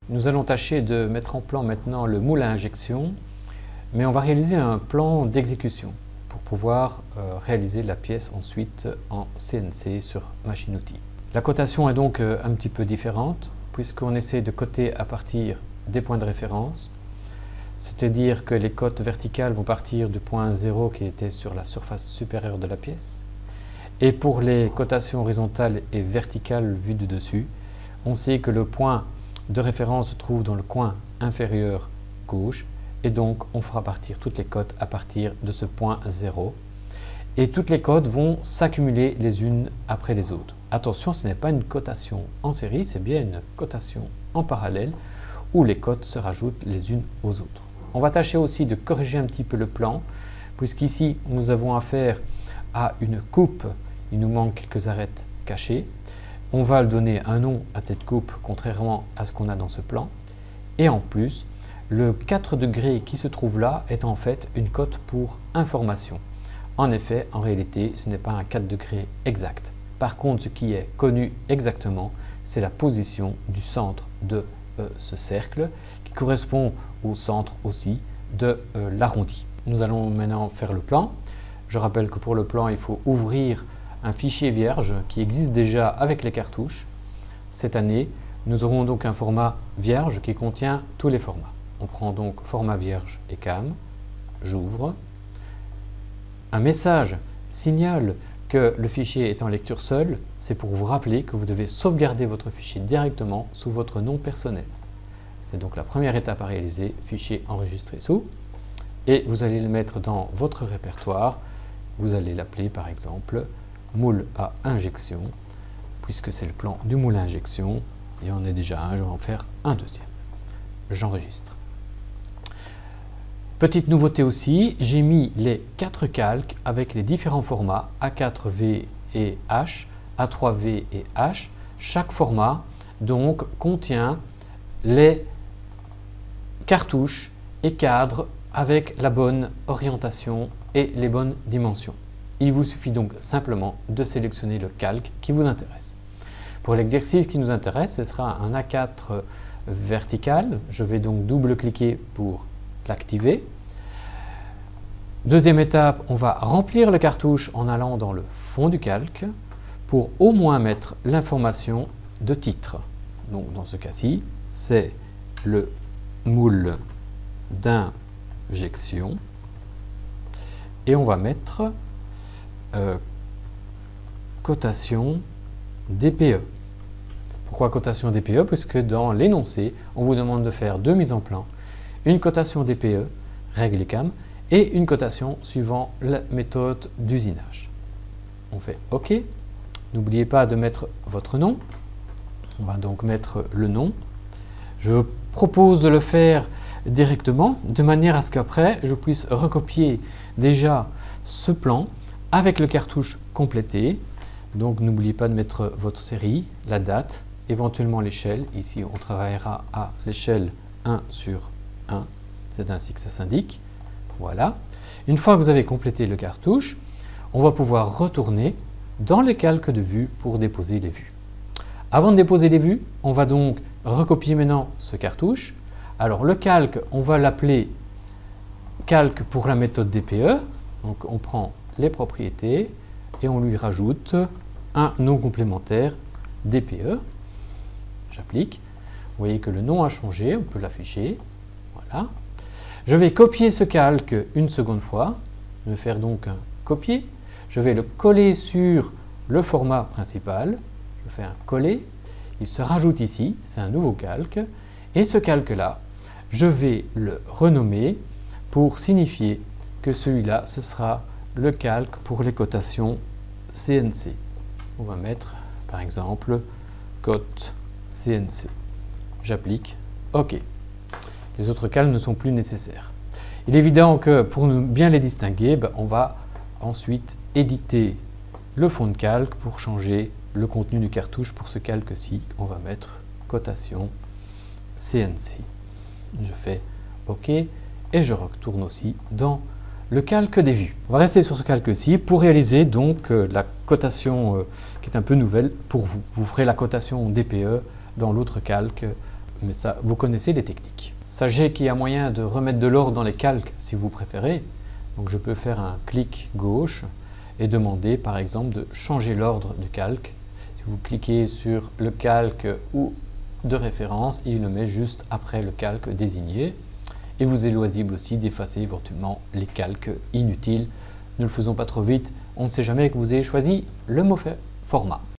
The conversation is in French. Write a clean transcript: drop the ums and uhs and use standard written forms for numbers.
Nous allons tâcher de mettre en plan maintenant le moule à injection, mais on va réaliser un plan d'exécution pour pouvoir réaliser la pièce ensuite en CNC sur machine-outil. La cotation est donc un petit peu différente puisqu'on essaie de coter à partir des points de référence, c'est-à-dire que les cotes verticales vont partir du point 0 qui était sur la surface supérieure de la pièce. Et pour les cotations horizontales et verticales vues du dessus, on sait que le point de référence se trouve dans le coin inférieur gauche et donc on fera partir toutes les cotes à partir de ce point 0 et toutes les cotes vont s'accumuler les unes après les autres. Attention, ce n'est pas une cotation en série, c'est bien une cotation en parallèle où les cotes se rajoutent les unes aux autres. On va tâcher aussi de corriger un petit peu le plan puisqu'ici nous avons affaire à une coupe, il nous manque quelques arêtes cachées. On va donner un nom à cette coupe contrairement à ce qu'on a dans ce plan et en plus le 4 degrés qui se trouve là est en fait une cote pour information. En effet, en réalité, ce n'est pas un 4 degrés exact. Par contre, ce qui est connu exactement, c'est la position du centre de ce cercle qui correspond au centre aussi de l'arrondi. Nous allons maintenant faire le plan. Je rappelle que pour le plan, il faut ouvrir un fichier vierge qui existe déjà avec les cartouches. Cette année, nous aurons donc un format vierge qui contient tous les formats. On prend donc format vierge et CAM, j'ouvre. Un message signale que le fichier est en lecture seule, c'est pour vous rappeler que vous devez sauvegarder votre fichier directement sous votre nom personnel. C'est donc la première étape à réaliser, fichier enregistré sous, et vous allez le mettre dans votre répertoire. Vous allez l'appeler par exemple moule à injection, puisque c'est le plan du moule à injection, et on est déjà un, je vais en faire un deuxième. J'enregistre. Petite nouveauté aussi, j'ai mis les 4 calques avec les différents formats A4V et H, A3V et H. Chaque format donc contient les cartouches et cadres avec la bonne orientation et les bonnes dimensions. Il vous suffit donc simplement de sélectionner le calque qui vous intéresse. Pour l'exercice qui nous intéresse, ce sera un A4 vertical. Je vais donc double-cliquer pour l'activer. Deuxième étape, on va remplir le cartouche en allant dans le fond du calque pour au moins mettre l'information de titre. Donc dans ce cas-ci, c'est le moule d'injection et on va mettre cotation DPE. Pourquoi cotation DPE? Puisque dans l'énoncé, on vous demande de faire 2 mises en plan, une cotation DPE, règle CAM, et une cotation suivant la méthode d'usinage. On fait OK. N'oubliez pas de mettre votre nom. On va donc mettre le nom. Je propose de le faire directement, de manière à ce qu'après, je puisse recopier déjà ce plan avec le cartouche complété. Donc n'oubliez pas de mettre votre série, la date, éventuellement l'échelle. Ici, on travaillera à l'échelle 1 sur 1. C'est ainsi que ça s'indique. Voilà. Une fois que vous avez complété le cartouche, on va pouvoir retourner dans les calques de vue pour déposer les vues. Avant de déposer les vues, on va donc recopier maintenant ce cartouche. Alors le calque, on va l'appeler calque pour la méthode DPE. Donc on prend les propriétés et on lui rajoute un nom complémentaire DPE. J'applique. Vous voyez que le nom a changé, on peut l'afficher. Voilà. Je vais copier ce calque une seconde fois. Je vais faire donc un copier. Je vais le coller sur le format principal. Je fais un coller. Il se rajoute ici. C'est un nouveau calque. Et ce calque-là, je vais le renommer pour signifier que celui-là, ce sera le calque pour les cotations CNC. On va mettre, par exemple, cote CNC. J'applique OK. Les autres calques ne sont plus nécessaires. Il est évident que pour bien les distinguer, on va ensuite éditer le fond de calque pour changer le contenu du cartouche. Pour ce calque-ci, on va mettre cotation CNC. Je fais OK et je retourne aussi dans le calque des vues. On va rester sur ce calque-ci pour réaliser donc la cotation qui est un peu nouvelle pour vous. Vous ferez la cotation DPE dans l'autre calque mais ça, vous connaissez les techniques. Sachez qu'il y a moyen de remettre de l'ordre dans les calques si vous préférez. Donc je peux faire un clic gauche et demander par exemple de changer l'ordre du calque. Si vous cliquez sur le calque ou de référence, il le met juste après le calque désigné. Et vous est loisible aussi d'effacer éventuellement les calques inutiles. Ne le faisons pas trop vite, on ne sait jamais que vous ayez choisi le mauvais format.